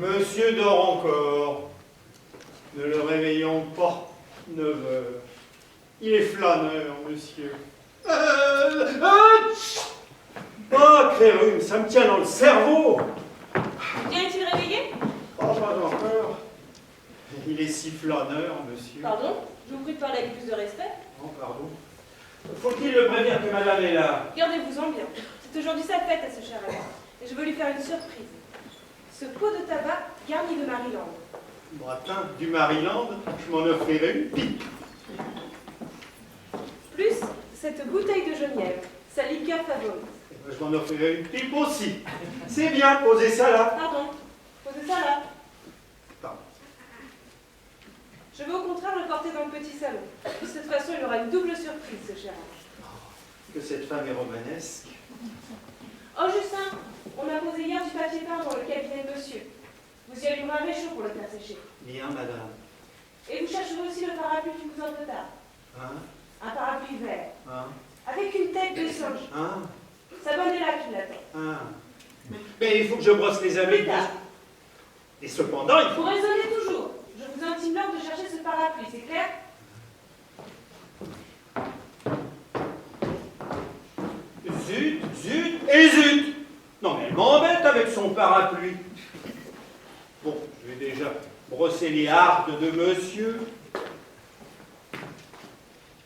Monsieur dort encore. Ne le réveillons pas. 9 heures. Il est flâneur, monsieur. Oh, Crérum, ça me tient dans le cerveau. Bien est-il réveillé? Oh, pas encore. Il est si flâneur, monsieur. Pardon? Je vous prie de parler avec plus de respect. Oh, pardon. Faut-il le prévenir que madame est là? Gardez-vous-en bien. C'est aujourd'hui sa fête à ce cher ami. Et je veux lui faire une surprise. Ce pot de tabac garni de Maryland. Matin, du Maryland, je m'en offrirai une pipe. Plus cette bouteille de genièvre, sa liqueur favorite. Je m'en offrirai une pipe aussi. C'est bien, posez ça là. Pardon, posez ça là. Pardon. Je veux au contraire le porter dans le petit salon. De cette façon, il aura une double surprise, ce cher ami. Que cette femme est romanesque. Oh, Justin, on a posé hier du papier peint dans le cabinet de monsieur. Vous y allumerez un réchaud pour le faire sécher. Bien, madame. Et vous chercherez aussi le parapluie du cousin de tard. Hein? Un parapluie vert, Hein? avec une tête de singe. Hein? Sa bonne est là qui l'attend. Hein? Mais il faut que je brosse les amis. Plus tard. Et cependant, il faut... Vous raisonnez toujours. Je vous intime l'ordre de chercher ce parapluie, c'est clair? Zut, zut et zut! Non, mais elle m'embête avec son parapluie. Bon, je vais déjà brosser les hardes de monsieur.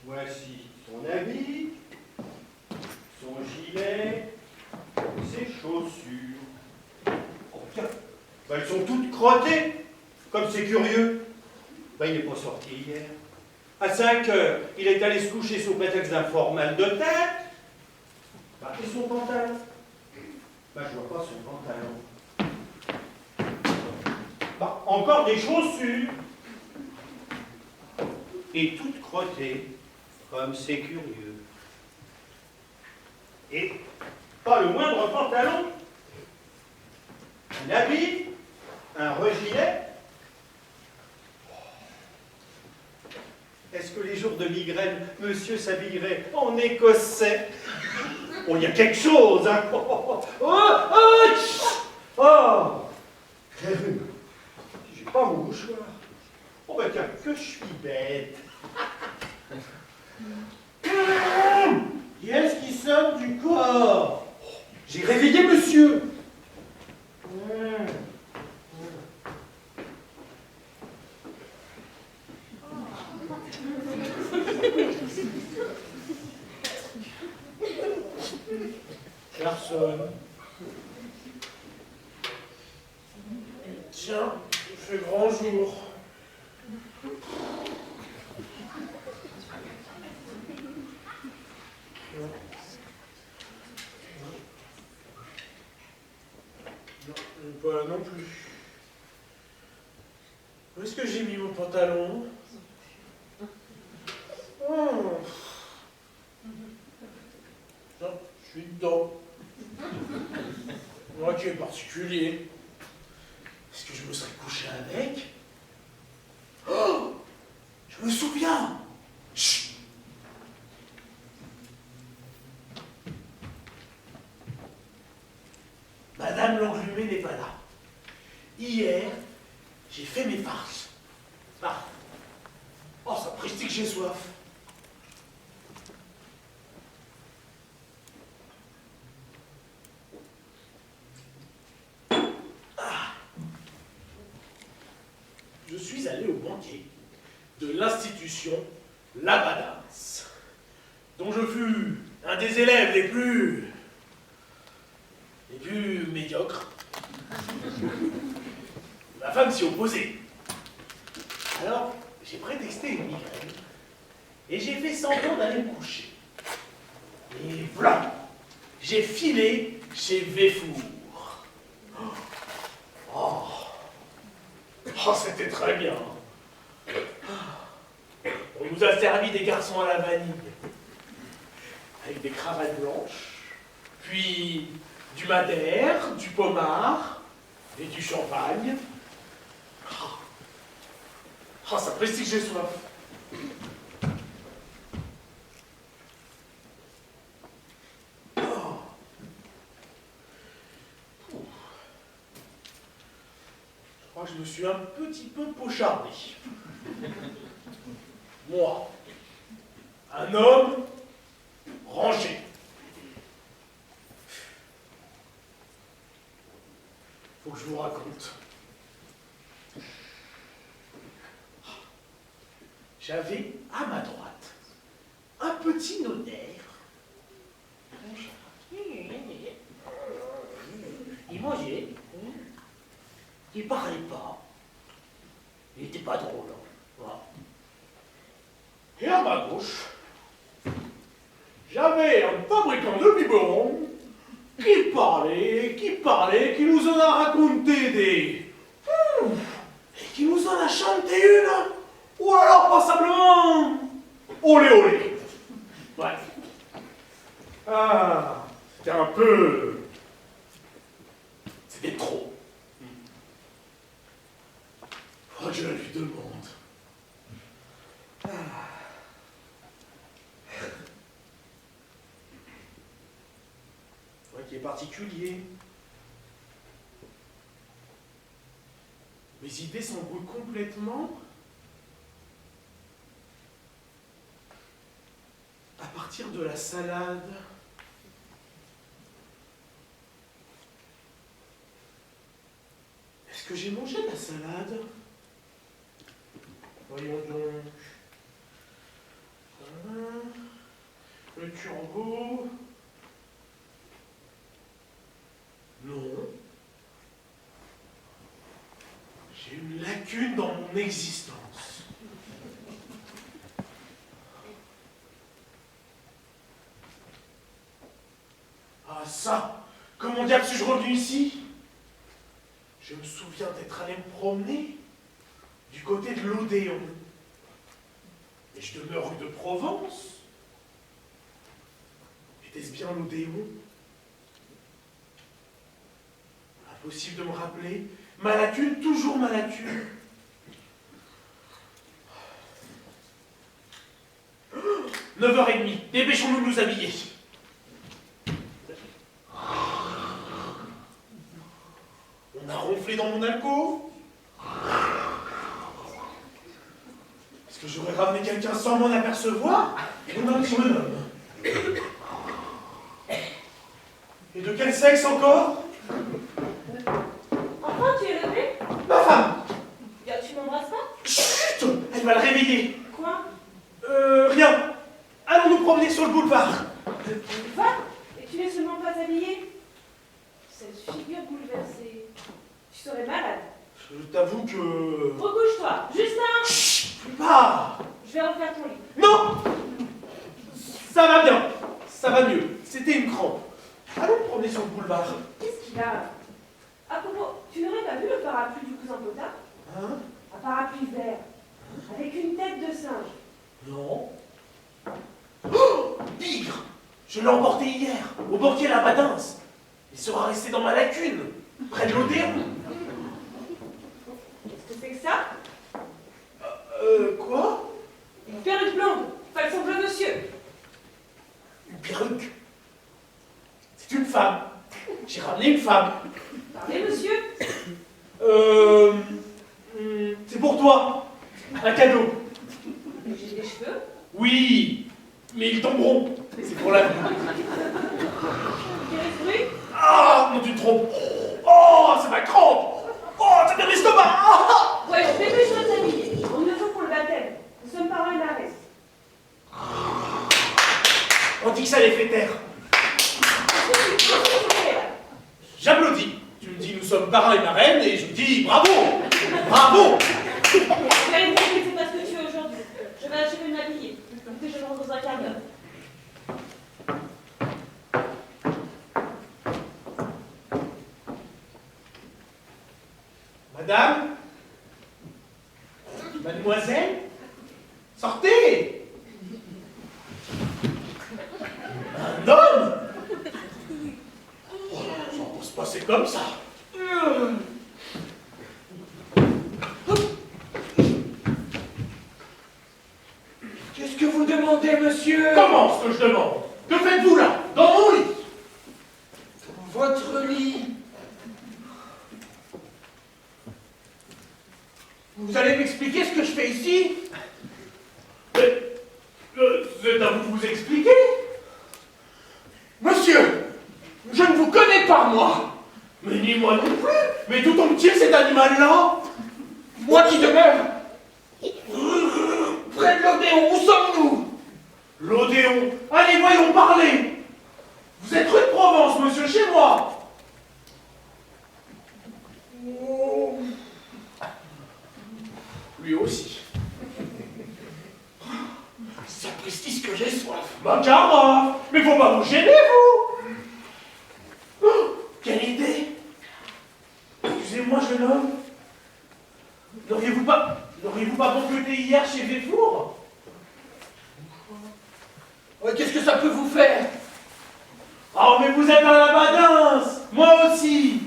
Voici son habit, son gilet, ses chaussures. Oh, tiens, bah, elles sont toutes crottées, comme c'est curieux. Bah, il n'est pas sorti hier. À 5 heures, il est allé se coucher sous prétexte d'un fort mal de tête. Bah, et son pantalon? Bah, je vois pas son pantalon. Bah, encore des chaussures. Et toutes crottées, comme c'est curieux. Et pas le moindre pantalon. Un habit, un regilet. Est-ce que les jours de migraine, monsieur s'habillerait en écossais? Oh, il y a quelque chose, hein? Oh, j'ai pas mon mouchoir. Oh, bah tiens, que je suis bête. Qui est-ce qui sonne du corps? J'ai réveillé monsieur. Personne. Tiens, il fait grand jour. Non, pas là non plus. Où est-ce que j'ai mis mon pantalon? Oh. Non, je suis dedans. Moi qui est particulier. Est-ce que je me serais couché avec? Oh! Je me souviens! Chut! Madame l'englumée n'est pas là. Hier, j'ai fait mes farces. Ah! Oh, ça presse que j'ai soif. Je suis allé au banquet de l'institution Labadance, dont je fus un des élèves les plus médiocres. Ma femme s'y opposait. Alors, j'ai prétexté une migraine et j'ai fait semblant d'aller me coucher. Et voilà, j'ai filé chez Véfour. Oh, c'était très bien. On nous a servi des garçons à la vanille, avec des cravates blanches, puis du madère, du pommard et du champagne. Ça presse que j'ai soif. que je me suis un petit peu pochardé. Moi, un homme rangé. Faut que je vous raconte. J'avais à ma droite un petit notaire. Il mangeait. Il parlait pas. Il était pas drôle. Voilà. Et à ma gauche, j'avais un fabricant de biberons qui nous en a raconté des... et qui nous en a chanté une, ou alors passablement... olé olé. Ouais. Ah, c'était un peu... c'était trop. Oh, je la lui demande. Ah. Ouais, qui est particulier. Mes idées s'embrouillent complètement à partir de la salade. Est-ce que j'ai mangé la salade? Voyons donc. Le turbo. Non. J'ai une lacune dans mon existence. Ah ça, comment diable suis-je revenu ici? Je me souviens d'être allé me promener du côté de l'Odéon. Et je demeure rue de Provence. Était-ce bien l'Odéon? Impossible de me rappeler. Ma lacune, toujours ma lacune. 9h30, dépêchons-nous de nous habiller. On a ronflé dans mon alcôve. Est-ce que j'aurais ramené quelqu'un sans m'en apercevoir? On a dit mon homme. Et de quel sexe encore? Enfin, tu es levé? Ma femme. Bien, tu m'embrasses pas? Chut! Elle va le réveiller. Quoi? Rien. Allons nous promener sur le boulevard. Le boulevard? Et tu n'es seulement pas habillé? Cette figure bouleversée. Tu serais malade. Je t'avoue que... Recouche-toi. Justin! Chut! Pas! Je vais refaire ton lit. Non! Ça va bien. Ça va mieux. C'était une crampe. Allons nous promener sur le boulevard. Qu'est-ce qu'il a? À propos, tu n'aurais pas vu le parapluie du cousin Potard? Hein? Un parapluie vert, avec une tête de singe. Non. Oh! Bigre! Je l'ai emporté hier, au banquier à la Badince. Il sera resté dans ma lacune, près de l'Odéon. Qu'est-ce que c'est que ça? Quoi? Une perruque blonde, façon bleu monsieur. Une perruque? C'est une femme. J'ai ramené une femme. Parlez monsieur. C'est pour toi. Un cadeau. Mais j'ai des cheveux. Oui, mais ils tomberont. C'est pour la vie. Quel bruit? Ah, non, tu te trompes. Oh, c'est ma crampe. Oh, t'as bien l'estomac. Ah. Ouais, dépêche-toi de t'habiller. On me faut pour le baptême. Nous sommes parents et marraines. On dit que ça les fait taire. J'applaudis. Tu me dis nous sommes parrains et marraines et je dis bravo. Bravo. La vérité, c'est pas ce que tu es aujourd'hui. Je vais achever de m'habiller. Que je rentre dans un quart d'heure. Madame? Mademoiselle? Sortez! Un homme? Oh, ça va pas se passer comme ça. Qu'est-ce que vous demandez, monsieur? Comment ce que je demande? Que faites-vous là? Dans mon lit? Votre lit. Vous allez m'expliquer ce que je fais ici? C'est à vous de vous expliquer. Monsieur, je ne vous connais pas, moi. Mais ni moi non plus. Mais d'où tombe-t-il cet animal-là? Moi qui demeure près de l'Odéon, où sommes-nous? L'Odéon? Allez, voyons parler. Vous êtes rue de Provence, monsieur, chez moi. Oh. Lui aussi. Sapristi, que j'ai soif. Ma carafe. Mais faut pas vous gêner, vous. Oh, quelle idée. Excusez-moi, jeune homme. N'auriez-vous pas complété hier chez Véfour? Qu'est-ce que ça peut vous faire? Oh, mais vous êtes un labadins. Moi aussi.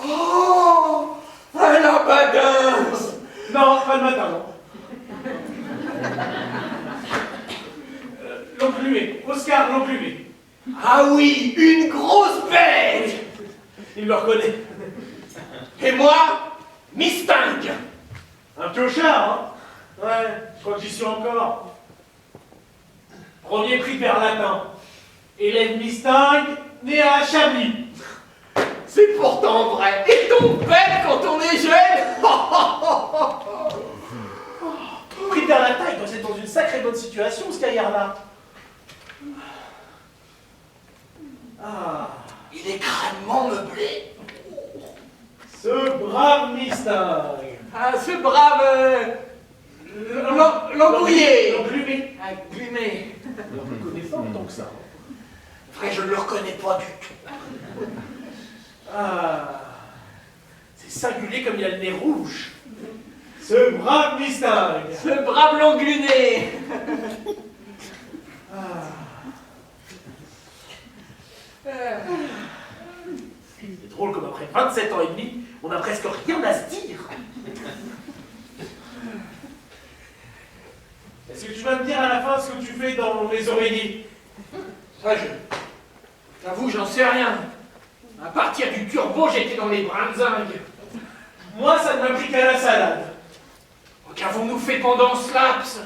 Oh, un labadins. Non, pas le matin, non. L'enclume, Oscar l'enclume. Ah oui, une grosse bête. Il me reconnaît. Et moi, Mistingue. Un piochard, hein? Ouais, je crois que j'y suis encore. Premier prix Berlatin. Élève Mistingue, né à Chablis. C'est pourtant vrai. Et donc bête quand on est jeune. Prix Berlatin, il doit être dans une sacrée bonne situation, ce gaillard-là. Ah. Il est crânement meublé. Ce brave Mistingue. Ah, ce brave... l'embrouillé. L'enclumé. Ah, glumé. On ne le connaît pas autant que ça. Vrai, je ne le reconnais pas du tout. Ah. C'est singulier comme il a le nez rouge. Ce brave Mistingue. Ce brave l'engluné. Ah. C'est drôle comme après 27 ans et demi, on n'a presque rien à se dire. Est-ce que tu vas me dire à la fin ce que tu fais dans les oreillers? Ça, j'avoue, j'en sais rien. À partir du turbo, j'étais dans les brinzingues. Moi, ça ne m'a pris qu'à la salade. Qu'avons-nous fait pendant ce laps?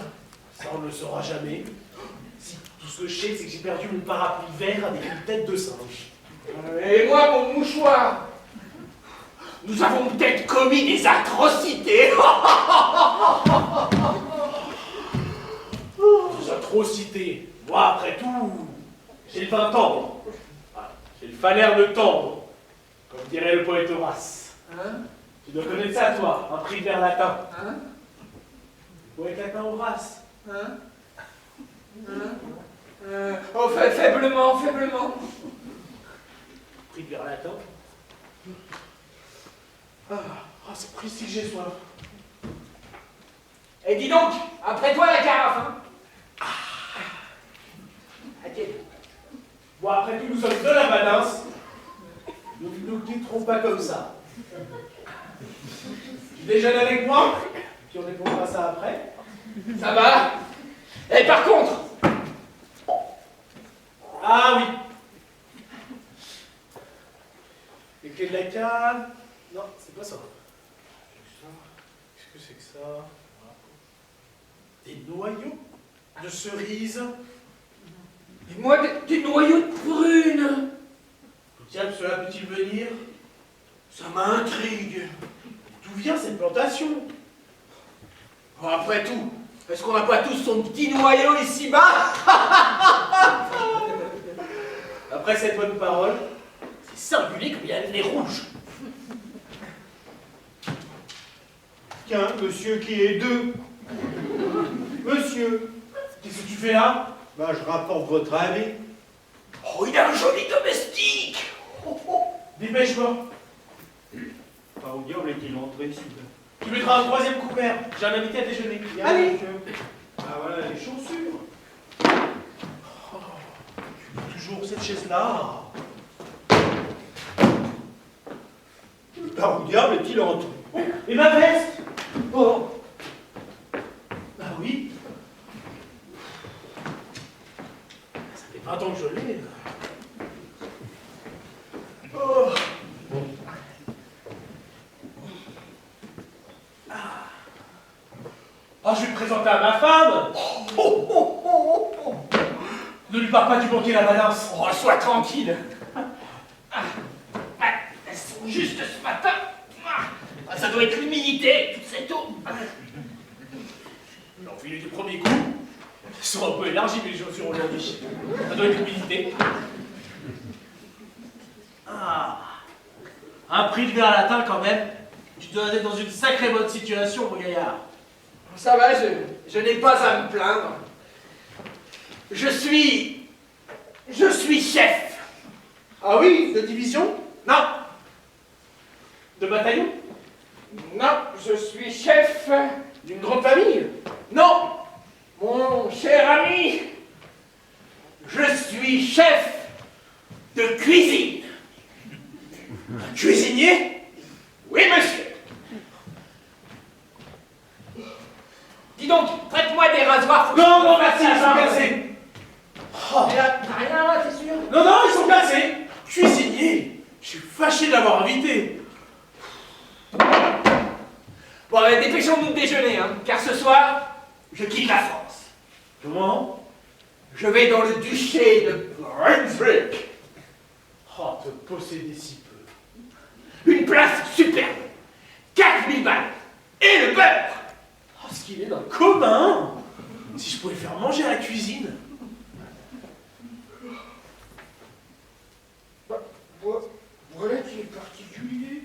Ça, on ne le saura jamais. Si, tout ce que je sais, c'est que j'ai perdu mon parapluie vert avec une tête de singe. Et moi, mon mouchoir. Nous avons peut-être commis des atrocités. Des atrocités. Moi, après tout, j'ai le vin tendre. J'ai le falaire de tendre, comme dirait le poète Horace. Hein? Tu dois connaître ça, toi, un prix vers latin. Hein? Le poète latin Horace. Hein? Oh, faiblement. Prix vers latin. Ah, c'est précis que j'ai soif. Et dis donc, après toi la carafe, hein? Tiens. Bon, après tout, nous sommes de la balance. Nous ne nous quitterons pas comme ça. Tu déjeunes avec moi, puis on répondra à ça après. Ça va? Et par contre... Ah oui. Les clés de la cave... Non, c'est pas ça. Qu'est-ce que c'est que ça? Des noyaux de cerises. Et moi, des noyaux de prunes. Tiens, cela peut-il venir? Ça m'intrigue. D'où vient cette plantation? Oh, après tout, est-ce qu'on n'a pas tous son petit noyau ici-bas? Après cette bonne parole, c'est singulier comme il a le nez rouge. Tiens, monsieur qui est deux. Monsieur. Qu'est-ce que tu fais là? Ben, je rapporte votre avis. Oh, il a un joli domestique. Dépêche-toi. Par où diable est-il entré, s'il te plaît? Tu mettras un troisième couvert. J'ai un invité à déjeuner. Bien, Allez. monsieur. Ah, voilà les chaussures. Oh, toujours cette chaise-là. Par où diable est-il entré? Oh, et ma veste? Oh. Bah oui. Ça fait 20 ans que je l'ai. Oh. pas dû manquer la balance. Oh, sois tranquille. Elles sont juste ce matin. Ça doit être l'humidité, toute cette eau. L'enfilé du premier coup. Ils sont un peu élargis mes chaussures aujourd'hui. Ça doit être l'humidité. Ah. Un prix de verre latin quand même. Tu dois être dans une sacrée bonne situation, mon gaillard. Ça va, je n'ai pas à me plaindre. Je suis chef. Ah oui, de division? Non, De bataillon? non, je suis chef. D'une grande famille? Non, mon cher ami, je suis chef de cuisine. Un cuisinier? Oui, monsieur. Dis donc, prête-moi des rasoirs. Non, non, merci, ils sont cassés. Oh. T'as rien là, t'es sûr? Non, non, ils sont cassés. Cuisinier? Je suis fâché de l'avoir invité. Bon, dépêchons-nous de déjeuner, hein, car ce soir, je quitte la France. Comment? Je vais dans le duché de Brunswick. Oh, te posséder si peu. Une place superbe. 4000 balles. Et le beurre. Oh, ce qu'il est d'un commun. Si je pouvais faire manger à la cuisine. Voilà qui est particulier.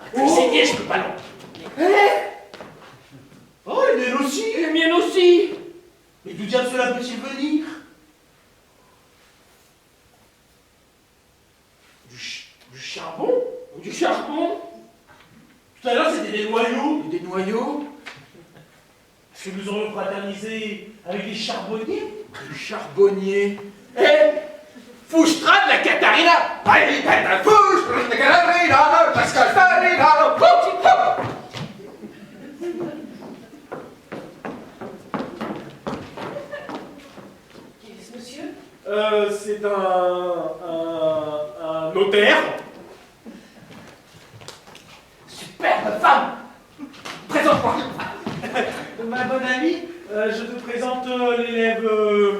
Un cuisinier, je peux pas non. Oh, les miennes aussi. Et les miennes aussi. Mais d'où diable cela peut-il venir? Du charbon? Du charbon. Tout à l'heure, c'était des noyaux. Et des noyaux. Est-ce que nous aurions fraternisé avec des charbonniers? Du charbonnier. Fouchtra de la Catarina. Allez, t'as fouche de la Catarina. Pascal Farina. Qui est ce monsieur? C'est un notaire. Superbe femme. Présente-moi. Ma bonne amie, je te présente l'élève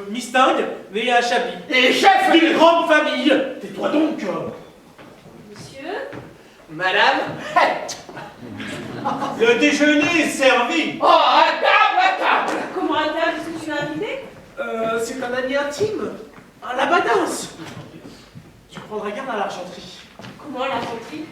Mistingue, né à Chablis. Et chef D'une grande famille. Tais-toi donc. Monsieur? Madame. Le déjeuner est servi. Oh, à table, à table. Comment à table? Est-ce que tu l'as invité? C'est un ami intime. Un labadance. Tu prendras garde à l'argenterie. Comment la gentil?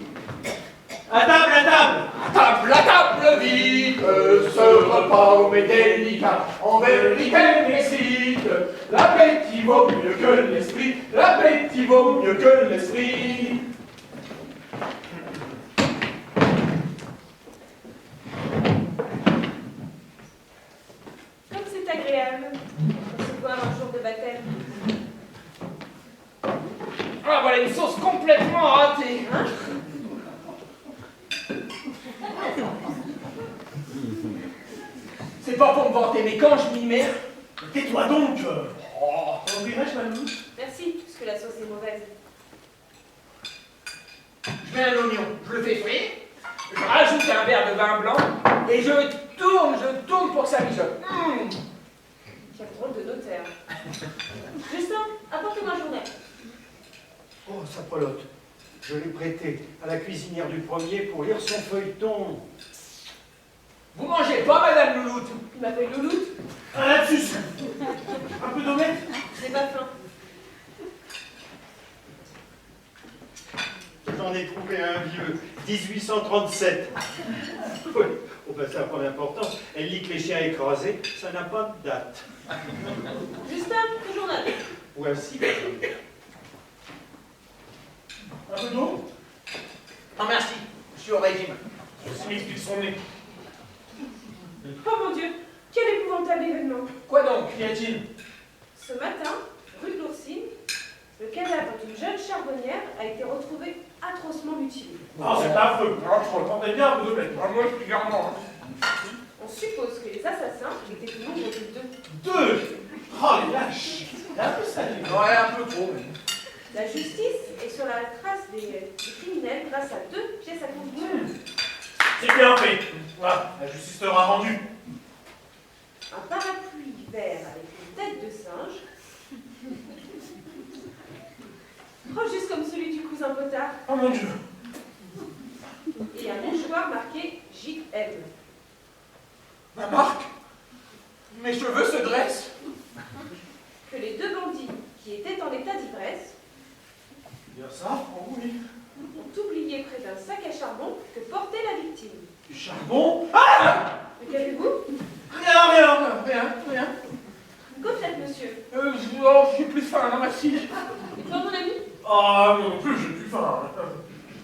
À table, à table. À table vite, ce repas m'est délicat, en vérité m'excite. L'appétit vaut mieux que l'esprit, l'appétit vaut mieux que l'esprit. Comme c'est agréable de recevoir un jour de baptême. Ah, voilà une sauce complètement ratée. Hein? C'est pas pour me vanter, mais quand je m'y mets... Tais-toi donc. Oh. On dirait-je, madame? Merci, puisque la sauce est mauvaise. Je mets un oignon, je le fais frire, je rajoute un verre de vin blanc, et je tourne pour que ça mijote. Quel drôle de notaire. Justin, apporte-moi un journal. Oh, sa pelote. Je l'ai prêté à la cuisinière du premier pour lire son feuilleton. Vous mangez pas, madame Louloute? Il m'appelle Louloute. Un lapsus. Un peu d'omelette. J'ai pas faim. J'en ai trouvé un vieux, 1837. Oui, oh ben ça n'a pas d'importance. Elle lit que les chiens écrasés, ça n'a pas de date. Justin, le journal. Voici. Un peu d'eau. Non merci, je suis au régime. Ceci m'explique son nez. Oh mon Dieu, quel épouvantable événement. Quoi donc? Qu'y a-t-il? Ce matin, rue de l'Oursine, le cadavre d'une jeune charbonnière a été retrouvé atrocement mutilé. Non, c'est pas affreux. Alors, je reprendrai bien un peu d'omelette. Moi, je suis garnement. On suppose que les assassins étaient au nombre de 2. Deux. Oh, les lâches. C'est un peu salé. Ouais, un peu trop, mais... La justice est sur la trace des criminels grâce à 2 pièces à conviction. C'est bien fait. Voilà, la justice sera rendue. Un parapluie vert avec une tête de singe. Oh, juste comme celui du cousin Potard. Oh mon Dieu. Et un mouchoir marqué JM. Ma marque. Mes cheveux se dressent. Que les deux bandits qui étaient en état d'ivresse Bien ça? Oh oui. ont oublié près d'un sac à charbon que portait la victime. Du charbon? Ah! Mais qu'avez-vous? Rien. Que faites, monsieur? J'ai plus faim, là, merci. Et toi, mon ami? Ah, non plus, j'ai plus faim.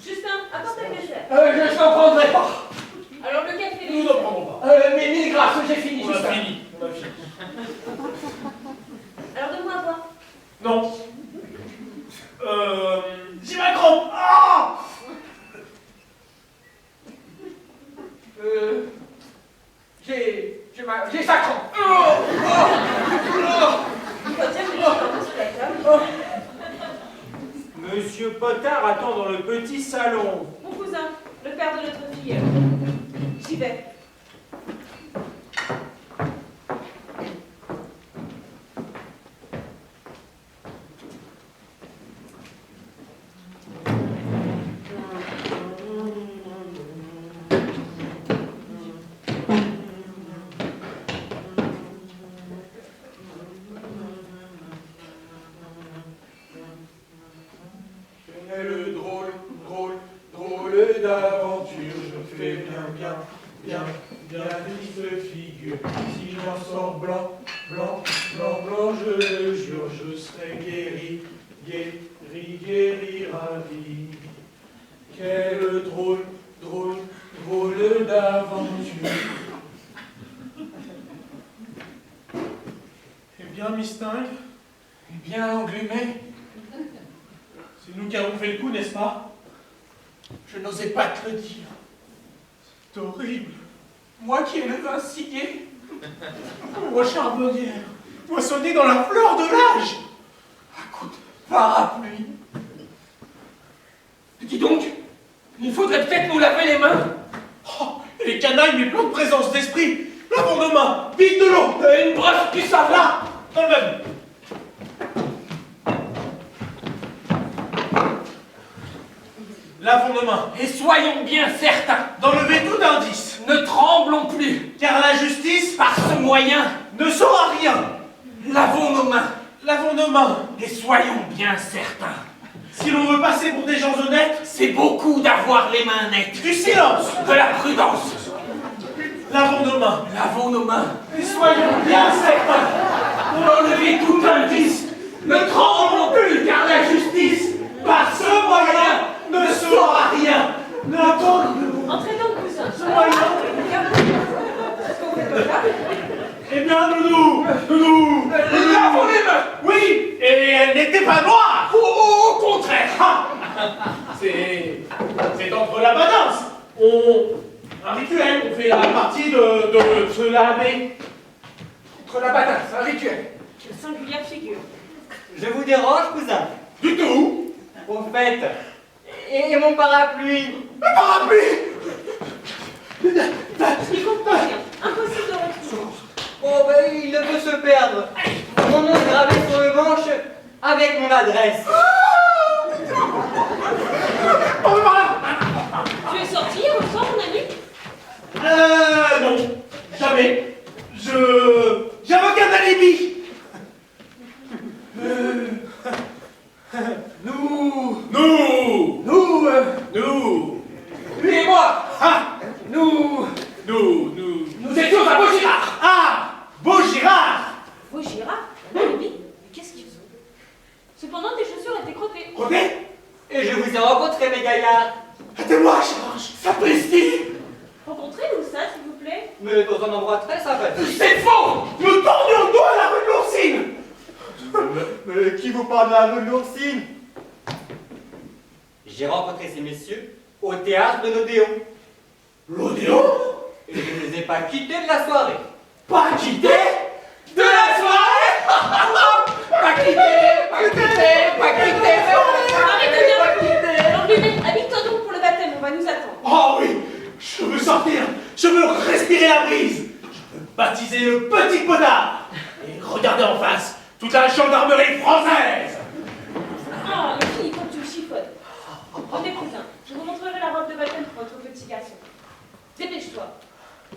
Justin, apporte ta dessert. Je n'en prendrai pas. Alors, le café, Nous les... n'en prendrons pas. Mais mille grâces, j'ai fini. On a Justin. fini. On a fini. Alors, donne-moi à boire. Non. J'ai ma crampe. Ah! J'ai sa crampe. Il faut dire que tu es sur la table. Monsieur Potard attend dans le petit salon. Mon cousin, le père de notre fille. J'y vais. Quelle drôle d'aventure, je fais bien triste figure. Si j'en sors blanc, je le jure, je serai guéri, ravi. Quelle drôle d'aventure. Eh bien, Mistingue, Eh bien, englumé, c'est nous qui avons fait le coup, n'est-ce pas? je n'osais pas te le dire. C'est horrible. Moi qui ai le vin si gai, Moi, charbonnière, moissonner dans la fleur de l'âge. à coups de parapluie. Dis donc, il faudrait peut-être nous laver les mains. Oh, et les canailles, mais plein de présence d'esprit. Lavons nos mains, vite de l'eau. Une brosse du savon. Là, dans le même. Lavons nos mains. Et soyons bien certains, D'enlever tout indice. ne tremblons plus, Car la justice par ce moyen, ne saura rien. lavons nos mains, Lavons nos mains. et soyons bien certains. Si l'on veut passer pour des gens honnêtes, C'est beaucoup d'avoir les mains nettes, du silence. de la prudence. Lavons nos mains. Lavons nos mains, Et soyons bien certains. d'enlever tout indice, ne tremblons plus, car la justice, Par ce moyen, ne saura rien. N'importe où. Entrez donc, cousin. Ce moyen. Qu'est-ce qu'on fait comme ça? Eh bien, Nounou. lavons les mains. Oui, et elle n'était pas noire. Au contraire. Ah. C'est entre la badance. Un rituel, on fait la partie de se laver. Entre la bataille, un rituel. Quelle singulière figure. Je vous dérange, cousin? Du tout. Au fait, et mon parapluie? Le parapluie. Je n'y comprends rien. Impossible de retrouver. Oh ben, il ne peut se perdre. Mon nom est gravé sur le manche avec mon adresse. Oh, voilà. Tu es sorti hier au soir, mon ami? Non, jamais. J'avais aucun alibi. Lui et moi, Ah, nous étions à Vaugirard. Ah, Vaugirard. Vaugirard? Un alibi? Mais qu'est-ce qu'ils ont? Cependant, tes chaussures étaient crottées. Croquet. Et je vous ai rencontré, mes gaillards. Attends-moi, Georges. Sapristi. Rencontrez-nous ça, s'il vous plaît. Mais dans un endroit très sympathique. C'est faux. Nous tournions le dos à la rue de l'Oursine. Mais qui vous parle de la rue de l'Oursine? J'ai rencontré ces messieurs au théâtre de l'Odéon. L'Odéon. Et je ne les ai pas quittés de la soirée. Pas quitté. De la soirée. Pas quitté. L'englumé, habille-toi donc pour le baptême, on va nous attendre. Oh oui, je veux sortir. Je veux respirer la brise. Je veux baptiser le petit Potard et Regardez en face, toute la gendarmerie française. Ah, mais fini, faut que tu me chiffonnes. Venez, cousin, je vous montrerai la robe de baptême pour votre petit garçon. Dépêche-toi.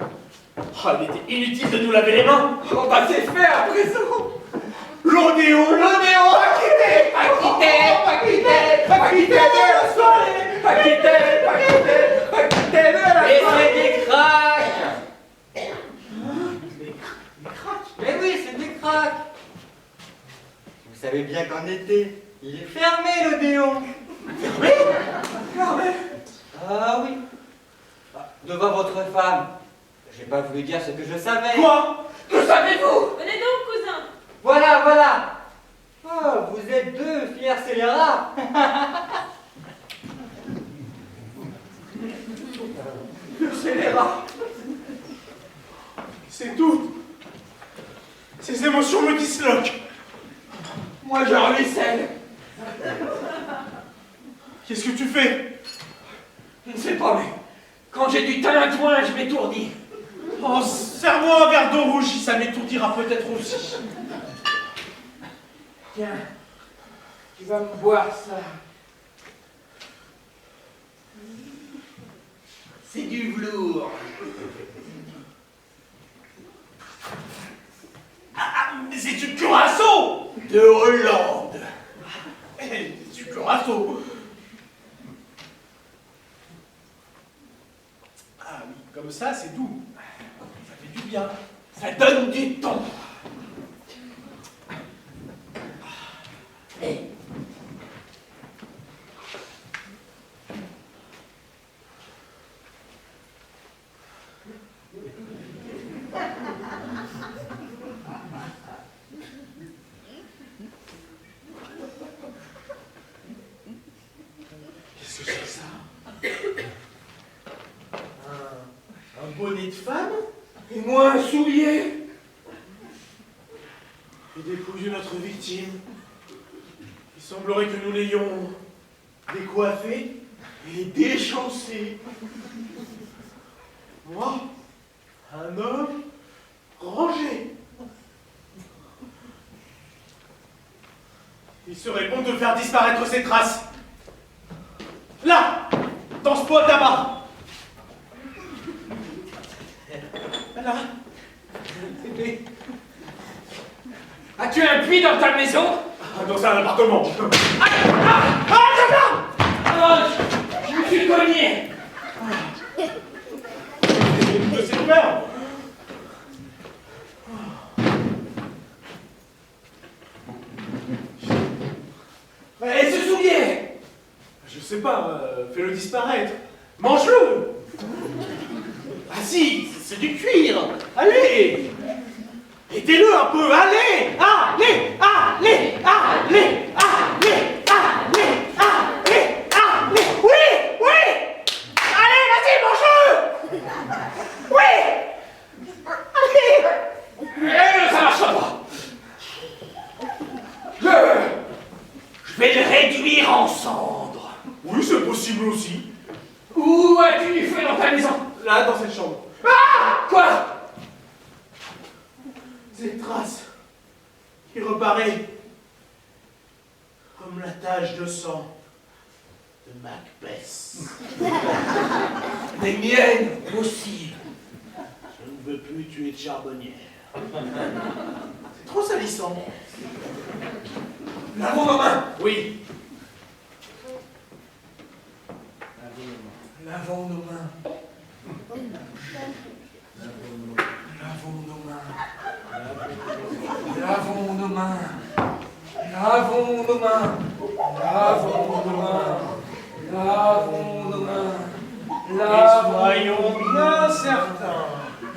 Oh, il était inutile de nous laver les mains. Oh bah c'est fait à présent. L'odéo. Pas quitter, pas quitter, pas quitter, pas quitter de la soirée. Pas quitter, pas quitter, pas quitter de la Et soirée. c'est des craques. Mais oui, c'est des craques. Vous savez bien qu'en été, il est fermé l'Odéon. Fermé. Ah oui. Devant votre femme. J'ai pas voulu dire ce que je savais. Quoi? Que savez-vous? Venez donc, cousin. Voilà, voilà. Oh, vous êtes deux fiers scélérats. Le scélérat. C'est tout. Ces émotions me disloquent. Moi je ruisselle. Qu'est-ce que tu fais? Je ne sais pas, mais quand j'ai du talent, je m'étourdis. Oh, serre-moi un verre d'eau rougie, ça m'étourdira peut-être aussi. Tiens, tu vas me boire ça. C'est du velours. Ah, mais c'est du curaçao De Hollande. C'est du curaçao. Ah oui, comme ça, c'est doux. Ça fait du bien. Ça donne du ton. Qu'est-ce que c'est que ça? Un bonnet de femme? Et moi un soulier. Et dépouille de notre victime. Il semblerait que nous l'ayons décoiffé et déchancé. Moi, un homme rangé. Il serait bon de faire disparaître ces traces. Là, dans ce pot à tabac. Là. C'était As-tu un puits dans ta maison? dans un appartement. Oh, je me suis cogné. C'est ouvert. Et ce soulier? Je sais pas, fais-le disparaître. Mange-le. Ah si, c'est du cuir. Allez. Aidez-le un peu, allez. Allez, allez, allez, allez, allez, allez, allez. Oui, oui. Allez, vas-y, mange-le. Oui. Allez. Ça marche pas. Je vais le réduire en cendres. Oui, c'est possible aussi. Où as-tu du feu dans ta maison? Là, dans cette chambre. Ah! Quoi? Cette trace qui reparaît comme la tache de sang de Macbeth. Des miennes aussi. Je ne veux plus tuer de charbonnière. C'est trop salissant. Lavons nos mains. Oui. Lavons nos mains. Lavons nos mains. Lavons nos mains. Lavons nos mains. Lavons nos mains. Lavons nos mains. Soyons bien certains.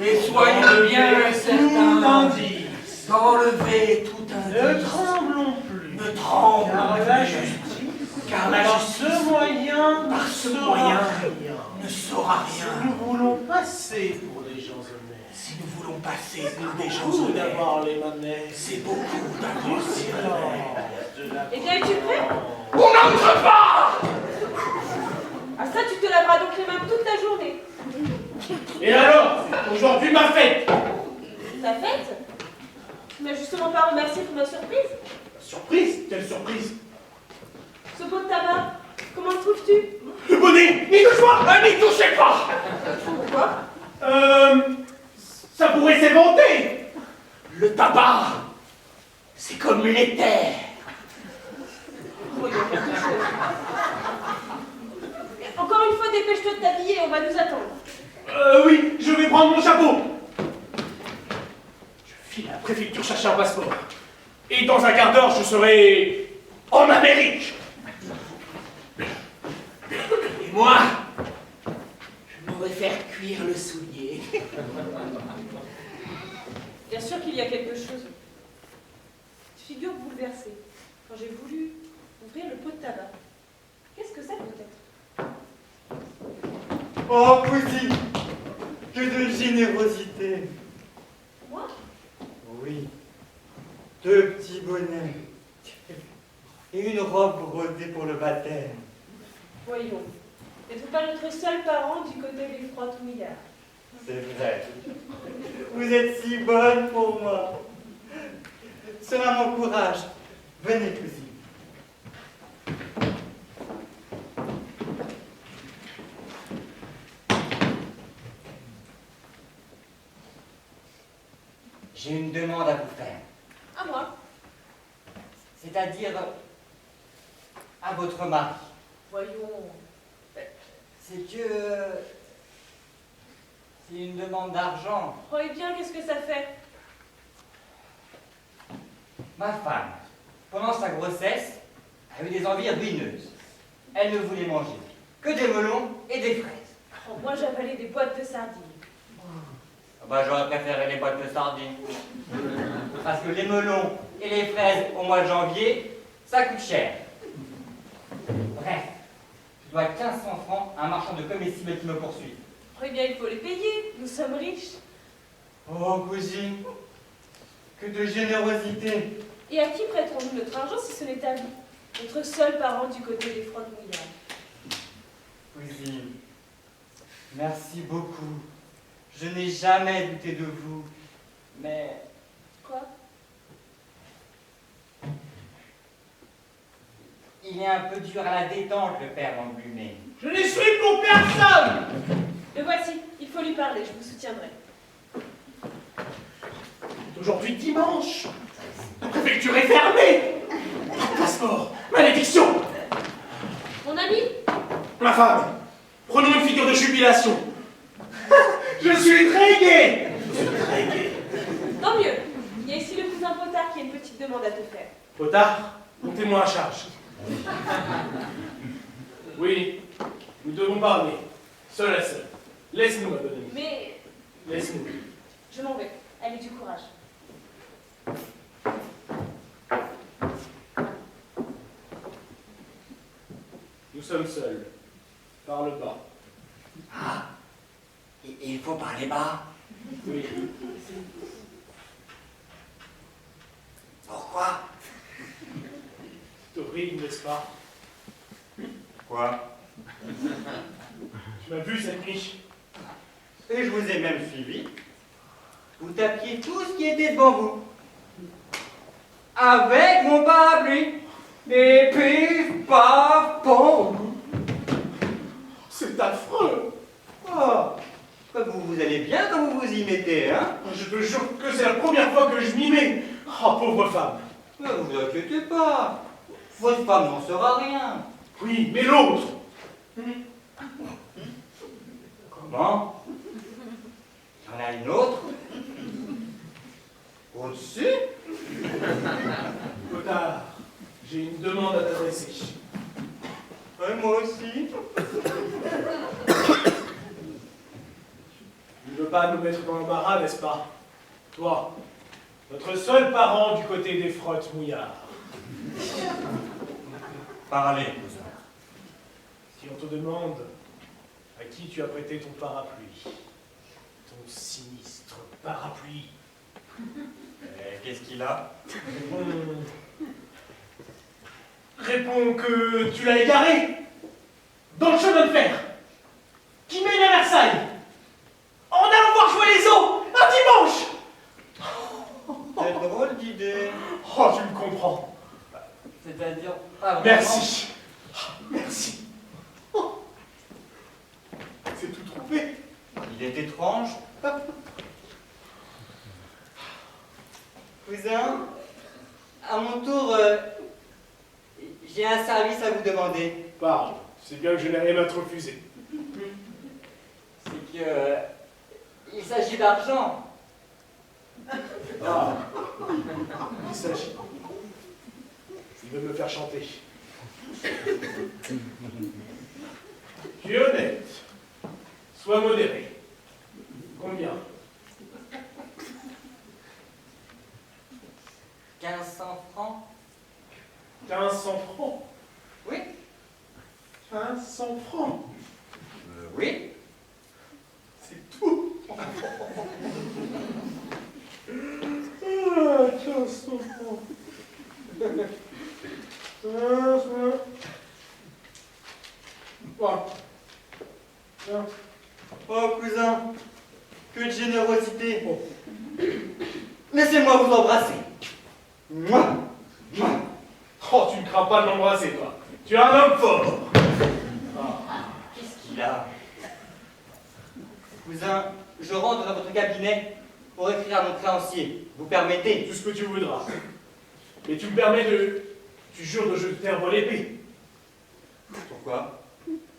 Et soyons bien Tout certains indice. d'enlever tout Ne indice. tremblons plus. Ne tremblons Car la plus. justice, Car la par justice, ce moyen, par ce ne moyen, saura rien. ne saura Si rien. nous voulons passer pour des gens honnêtes, Si nous voulons passer pour des gens beaucoup honnêtes, d'avoir les manettes, c'est beaucoup d'avoir du ces silence, de la Eh bien, es-tu prêt? On n'entre pas! Ah ça, tu te laveras donc les mains toute la journée. Et alors, aujourd'hui ma fête. Ta fête? Tu m'as justement pas remercié pour ma surprise. Surprise? Quelle surprise? Ce pot de tabac, comment le trouves-tu? Le bonnet! N'y touche pas! N'y touchez pas! Pourquoi? Ça pourrait s'éventer! Le tabac, c'est comme l'éther. Oh, il y a quelque chose. Encore une fois, dépêche-toi de t'habiller, on va nous attendre. Oui, je vais prendre mon chapeau. Je file à la préfecture chercher un passeport. Et dans un quart d'heure, je serai en Amérique. Et moi, je m'en vais faire cuire le soulier. Bien sûr qu'il y a quelque chose. Figure bouleversée. Quand j'ai voulu ouvrir le pot de tabac. Qu'est-ce que ça peut être? Oh, cousine, que de générosité. Moi? Oui, 2 petits bonnets et une robe brodée pour le baptême. Voyons. N'êtes-vous pas notre seul parent du côté des Frotte-Mouillards? C'est vrai. Vous êtes si bonne pour moi. Cela m'encourage. Venez, cousine. J'ai une demande à vous faire. À moi. C'est-à-dire à votre mari. Voyons. C'est que... c'est une demande d'argent. Croyez bien, qu'est-ce que ça fait? Ma femme, pendant sa grossesse, a eu des envies ruineuses. Elle ne voulait manger que des melons et des fraises. Oh, moi, j'avalais des boîtes de sardines. Bah, j'aurais préféré les boîtes de sardines. Parce que les melons et les fraises au mois de janvier, ça coûte cher. Bref, je dois 1500 francs à un marchand de comestibles qui me poursuit. Eh bien, il faut les payer. Nous sommes riches. Oh, cousine, que de générosité. Et à qui prêterons-nous notre argent si ce n'est à vous, notre seul parent du côté des Frotte-Mouillards? Cousine, merci beaucoup. Je n'ai jamais douté de vous, mais... Quoi? il est un peu dur à la détente, le père englumé. Je n'y suis pour personne. Le voici. Il faut lui parler. Je vous soutiendrai. Aujourd'hui dimanche. La préfecture est fermée. Pas de passeport. Malédiction. Mon ami? Ma femme, prenons une figure de jubilation. Je suis très gai. Tant mieux. Il y a ici le cousin Potard qui a une petite demande à te faire. Potard, montez-moi à charge. Oui, nous devons parler. Seul à seul. Laisse-nous, ma bonne amie. Mais Laisse-nous. je m'en vais. Allez, du courage. Nous sommes seuls. Parle bas. Ah, il faut parler bas. Oui. Pourquoi? C'est horrible, n'est-ce pas? Quoi? Tu m'as vu cette nuit? Et je vous ai même suivi. Vous tapiez tout ce qui était devant vous. Avec mon parapluie. Et pif, paf, pom. C'est affreux. Oh, vous allez bien quand vous vous y mettez, hein? Je te jure que c'est la première fois que je m'y mets. Oh, pauvre femme. Ne vous inquiétez pas. Votre femme n'en saura rien. Oui, mais l'autre. Comment? Il y en a une autre? Au-dessus? Potard, j'ai une demande à t'adresser. Moi aussi. Tu ne veux pas nous mettre dans l'embarras, n'est-ce pas? Toi, notre seul parent du côté des Frotte-Mouillards. Parlez, cousin. Si on te demande à qui tu as prêté ton parapluie, ton sinistre parapluie, Qu'est-ce qu'il a? réponds que tu l'as égaré dans le chemin de fer qui mène à Versailles en allant voir jouer les eaux un dimanche. C'est drôle Oh, tu me comprends. C'est-à-dire pas vraiment. Merci. Merci. Oh. C'est tout trouvé. Il est étrange. Cousin, à mon tour, j'ai un service à vous demander. Parle. C'est bien que je n'ai rien à te refuser. C'est que... il s'agit d'argent. Ah. Il s'agit. Il veut me faire chanter. Tu es honnête. Sois modéré. Combien? 1500 francs. 1500 francs. Oui. 1500 francs. Oui. C'est tout. Ah, 1500 francs. Voilà. Tiens. Oh, cousin, que de générosité. Laissez-moi vous embrasser. Mouah. Mouah. Oh, tu ne crains pas de l'embrasser, toi. Tu es un homme fort. Qu'est-ce qu'il a? Cousin, je rentre dans votre cabinet pour écrire à mon créancier. Vous permettez? Tout ce que tu voudras. Mais tu me permets de... Tu jures de jeter un vol épée Pourquoi?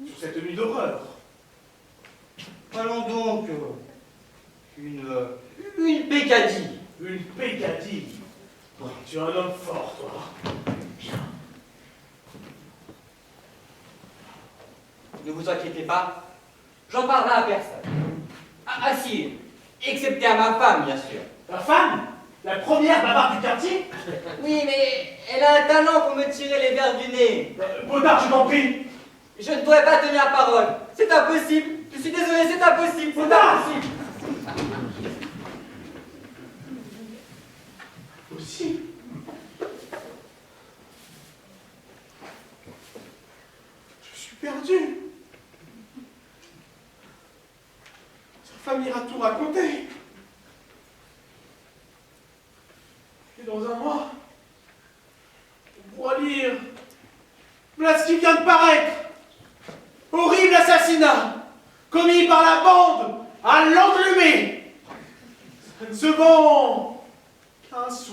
sur cette nuit d'horreur. Allons donc. Une pécadille. Une pécadille. Oh, tu es un homme fort, toi. Ne vous inquiétez pas, j'en parlerai à personne. Ah si, excepté à ma femme, bien sûr. Ta femme? La première bavarde du quartier? Oui, mais elle a un talent pour me tirer les verres du nez. Potard, je t'en prie. Je ne pourrais pas tenir parole. C'est impossible. Je suis désolé, c'est impossible. C'est impossible. Aussi. Je suis perdu. Sa femme ira tout raconter. Et dans un mois, on pourra lire. Voilà ce qui vient de paraître. Horrible assassinat commis par la bande à l'englumé. Ça ne se vend qu'un sou.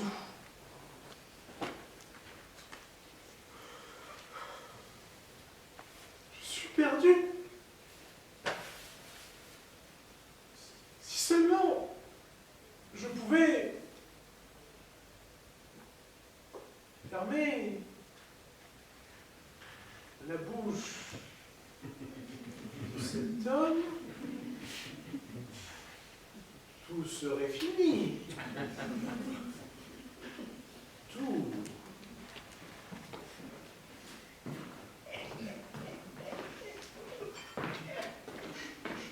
Je suis perdu. Si seulement je pouvais fermer la bouche de cet homme, tout serait fini. Tout.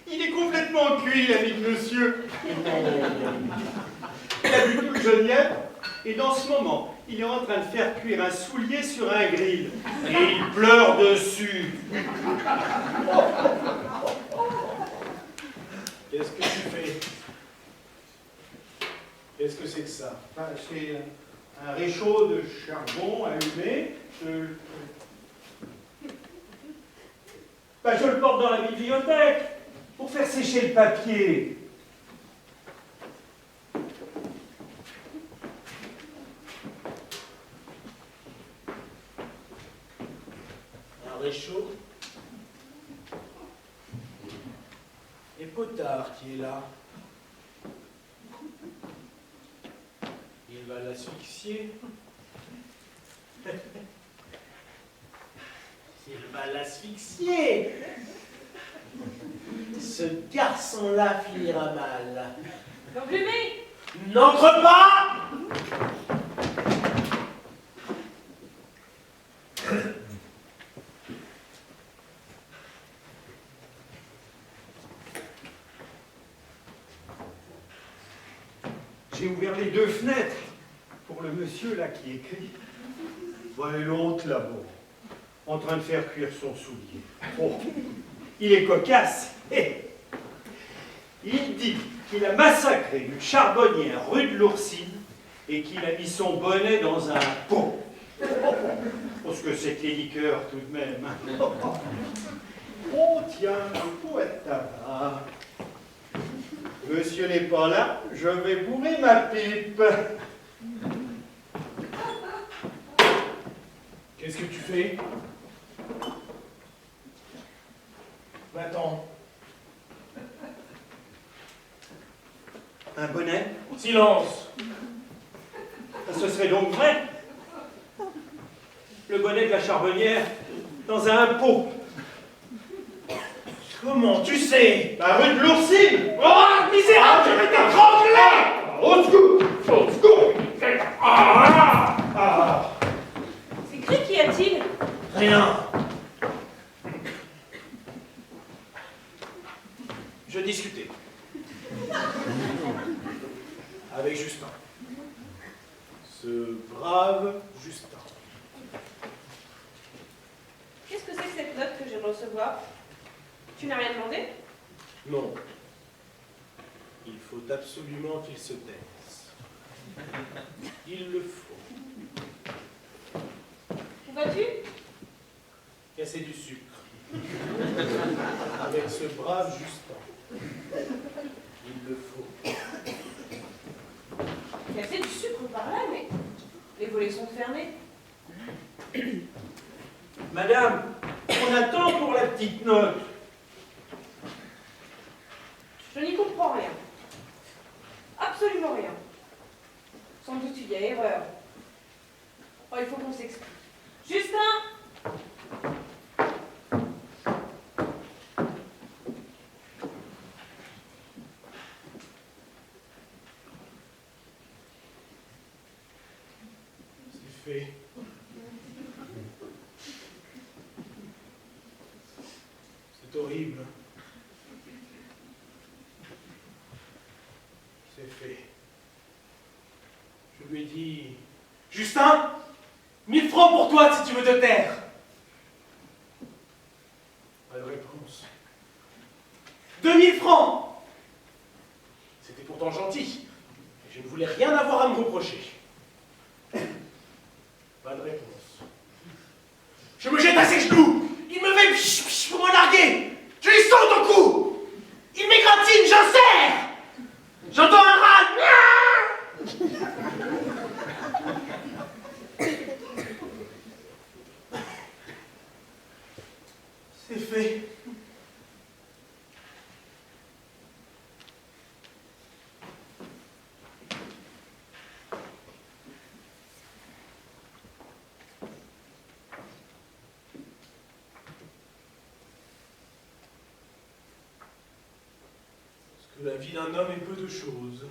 Il est complètement cuit, l'ami de monsieur. Il a bu tout le genièvre, et dans ce moment, il est en train de faire cuire un soulier sur un grill. Et il pleure dessus. Qu'est-ce que tu fais? Qu'est-ce que c'est que ça? Enfin, c'est un réchaud de charbon allumé. Je le porte dans la bibliothèque pour faire sécher le papier. Un réchaud. Et Potard qui est là. Il va l'asphyxier. Il va l'asphyxier. Ce garçon-là finira mal. L'englumé! N'entre pas! J'ai ouvert les deux fenêtres pour le monsieur là qui écrit. Voilà l'autre là-bas, en train de faire cuire son soulier. Oh, il est cocasse. Eh, il dit qu'il a massacré une charbonnière rue de l'Oursine et qu'il a mis son bonnet dans un pot. Parce que c'est que les liqueurs tout de même. Oh tiens, le pot à tabac. Monsieur n'est pas là, je vais bourrer ma pipe. Qu'est-ce que tu fais? Attends. Un bonnet? Silence. Ce serait donc vrai. Le bonnet de la charbonnière dans un pot. Comment tu sais? La rue de l'Oursine. Oh, misérable, je vais t'étrangler! Au secours! Au secours! C'est cru, qu'y a-t-il? Rien. Je discutais. Avec Justin. Ce brave Justin. Qu'est-ce que c'est que cette note que je viens de recevoir? Tu n'as rien demandé? Non. Il faut absolument qu'il se taise. Il le faut. Où vas-tu? Casser du sucre. Avec ce brave Justin. Il le faut. Casser du sucre par là, mais les volets sont fermés. Madame, on attend pour la petite note. Je n'y comprends rien. Absolument rien. Sans doute il y a erreur. Oh, il faut qu'on s'explique. Justin! C'est fait. C'est horrible. C'est fait. Je lui ai dit... Justin, 1000 francs pour toi si tu veux te taire. Pas de réponse. 2000 francs. C'était pourtant gentil. Et je ne voulais rien avoir à me reprocher. Pas de réponse. Je me jette à ses genoux. Il me fait pch pour me larguer. Je lui saute au cou. Il m'égratine, j'en serre. J'entends un rat. C'est fait. Parce que la vie d'un homme est peu de choses.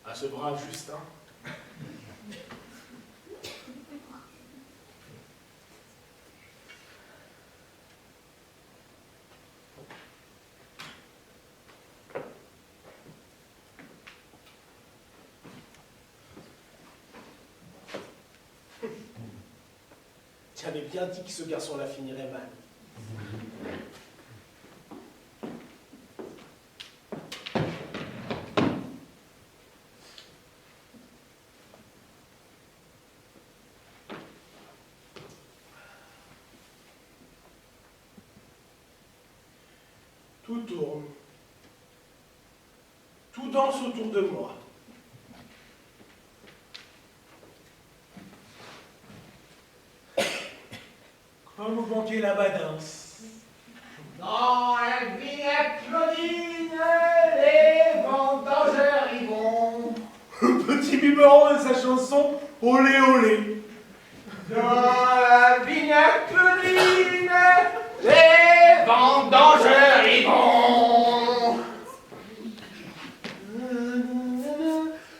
À ce brave Justin. J'avais bien dit que ce garçon-là finirait mal. Tout tourne. Tout danse autour de moi. Comme au banquet la badince. Dans la vignette Claudine, les vendangeurs y vont. Petit biberon de sa chanson Olé olé. Dans la vignette Claudine, les vendangeurs y vont.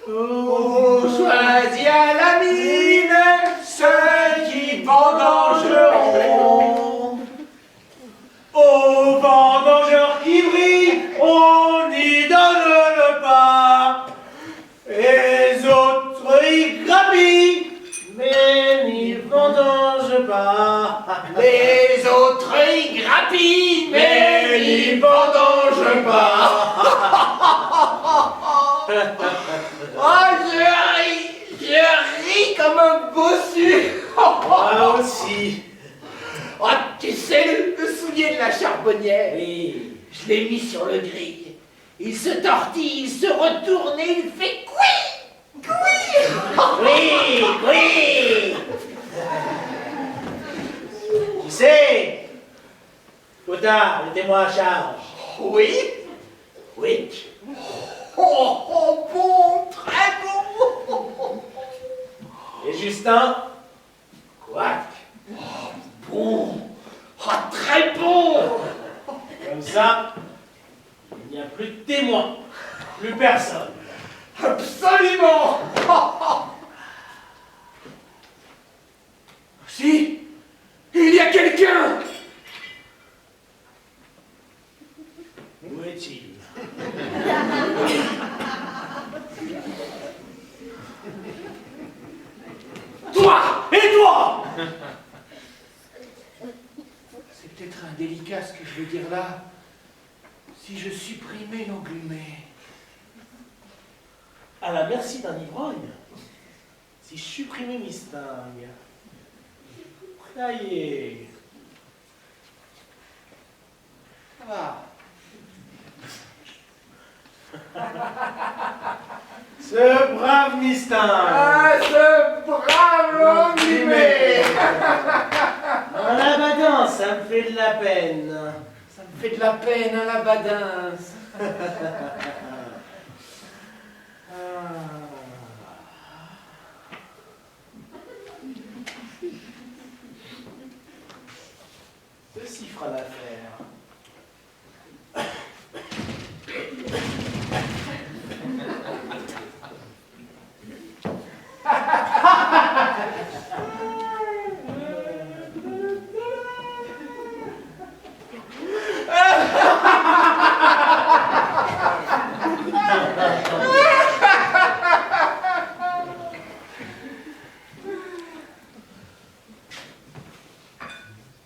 Oh, On choisit à la mine ceux qui vendangeront. aux vendangeurs qui brillent, on y donne le pain. Et les autres y grappillent, mais tapis, mais ni vendange pas. Oh, je ris comme un bossu. Moi aussi. Oh, tu sais, le soulier de la charbonnière, Oui. je l'ai mis sur le grill. Il se tortille, il se retourne et il fait couille. Oui, oui. Tu sais, Cotin, mettez-moi à charge. Oui? Oui. Oh, bon, très bon. Et Justin? Quack. Bon. Oh, très bon. Comme ça, il n'y a plus de témoins, plus personne. Absolument. Si, il y a quelqu'un. Où est-il? Toi. Et toi? C'est peut-être indélicat ce que je veux dire là. Si je supprimais l'englumé. À la merci d'un ivrogne. Si je supprimais mes stingues. Ça y est. Ah. Ce brave Mistin. Ah, ce brave englumé. En Abadan, ça me fait de la peine. Ça me fait de la peine à la badince. Ceci fera l'affaire.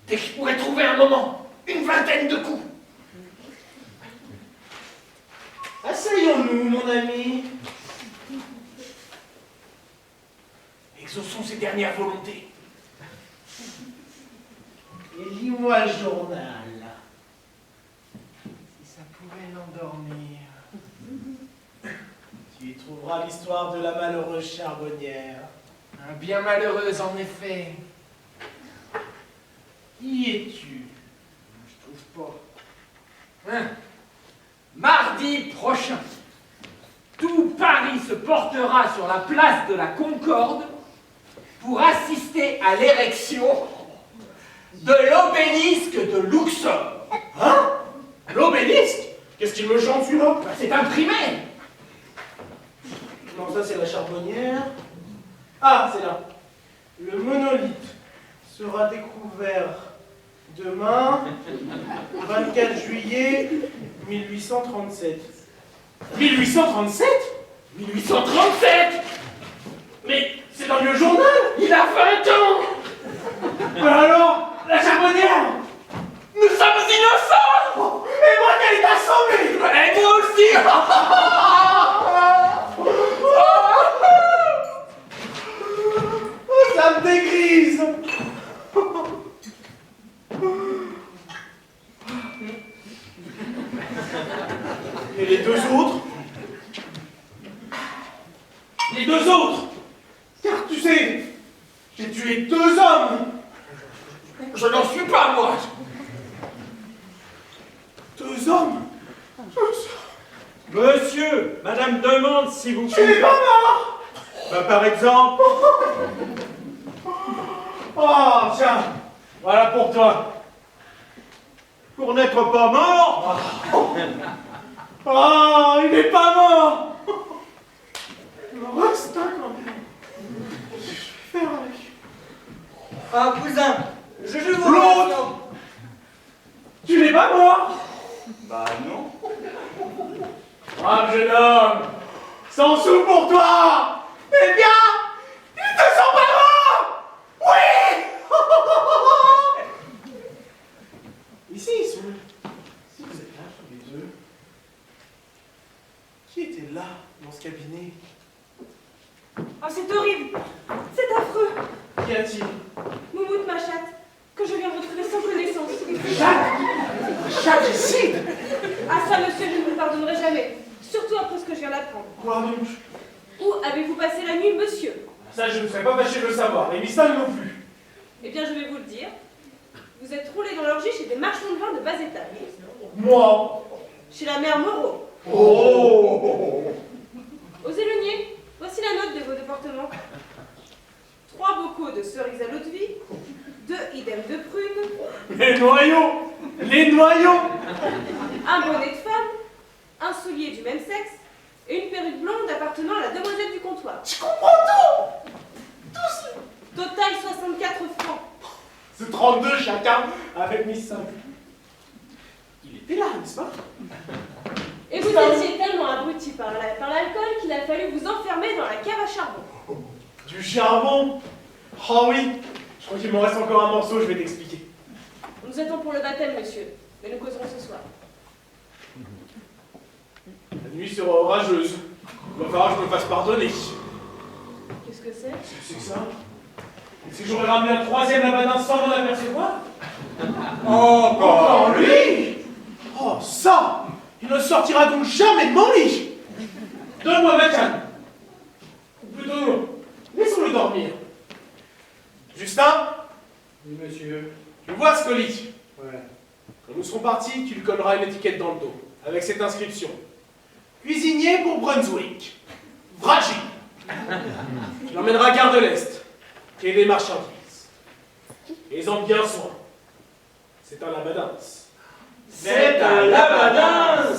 Dès que je pourrais trouver un moment, une vingtaine de coups. Asseyons-nous, mon ami. Exauçons ses dernières volontés. Et lis-moi le journal. Si ça pouvait l'endormir. Tu y trouveras l'histoire de la malheureuse charbonnière. Bien malheureuse en effet. Qui es-tu? Je trouve pas. Hein? Mardi prochain, tout Paris se portera sur la place de la Concorde pour assister à l'érection de l'obélisque de Luxor. Hein? L'obélisque? Qu'est-ce qu'il me chante celui-là? C'est imprimé. Non, ça c'est la charbonnière. Ah, c'est là. Le monolithe sera découvert demain, 24 juillet 1837. 1837? 1837. Mais c'est dans le journal! Il a 20 ans. Ben alors, la charbonnière! Nous sommes innocents. Et moi qu'elle est assommée! Et nous aussi. Oh, ça me dégrise! Et les deux autres? Les deux autres! Car tu sais, j'ai tué 2 hommes! Je n'en suis pas, moi. 2 hommes? Monsieur, madame demande si vous... Tu n'es pas mort! Bah, par exemple... Oh, tiens, voilà pour toi. Pour n'être pas mort, Oh, il n'est pas mort! Il me reste un quand même. Je vais faire avec. Ah, cousin, je vous L'autre. remercie. Tu n'es pas mort? Bah non. Brave jeune homme, 100 sous pour toi! Eh bien, ils te sont pas morts! Oui! Ici, Si vous êtes là, tous les deux, qui était là, dans ce cabinet? Oh, c'est horrible. C'est affreux. Qu'y a-t-il? Moumoute, ma chatte, que je viens retrouver sans connaissance. Chatricide! Ah ça, monsieur, je ne vous pardonnerai jamais. Surtout après ce que je viens d'apprendre. Quoi donc? Où avez-vous passé la nuit, monsieur? Ça, je ne serais pas fâché de le savoir, et Mistang non plus. Eh bien, je vais vous le dire. Vous êtes roulé dans l'orgie chez des marchands de vin de bas étage. Moi? Chez la mère Moreau. Oh! Osez le nier. Voici la note de vos départements. 3 bocaux de cerises à l'eau de vie, 2 idem de prunes, Les noyaux! Les noyaux! un bonnet de femme, un soulier du même sexe et une perruque blonde appartenant à la demoiselle du comptoir. Je comprends tout! Total 64 francs. C'est 32 chacun avec Miss 5. Il était là, n'est-ce pas? Et vous étiez tellement abruti par l'alcool qu'il a fallu vous enfermer dans la cave à charbon. Du charbon? Oh oui! Je crois qu'il m'en reste encore un morceau, je vais t'expliquer. Nous attendons pour le baptême, monsieur, mais nous causerons ce soir. La nuit sera orageuse. Il va falloir que je me fasse pardonner. Qu'est-ce que c'est? C'est que ça? C'est que j'aurais ramené un troisième labadin sans m'en apercevoir? Encore lui. Oh, ça! Il ne sortira donc jamais de mon lit! Donne-moi ma canne! Ou plutôt non. Laissons-le dormir. Justin? Oui, monsieur. Tu vois ce colis? Ouais. Quand nous serons partis, tu lui colleras une étiquette dans le dos, avec cette inscription. Cuisinier pour Brunswick. Fragile. Tu l'emmèneras à Gare de l'Est, quai des marchandises. Aie-en bien soin. C'est un labadin. C'est un labadin.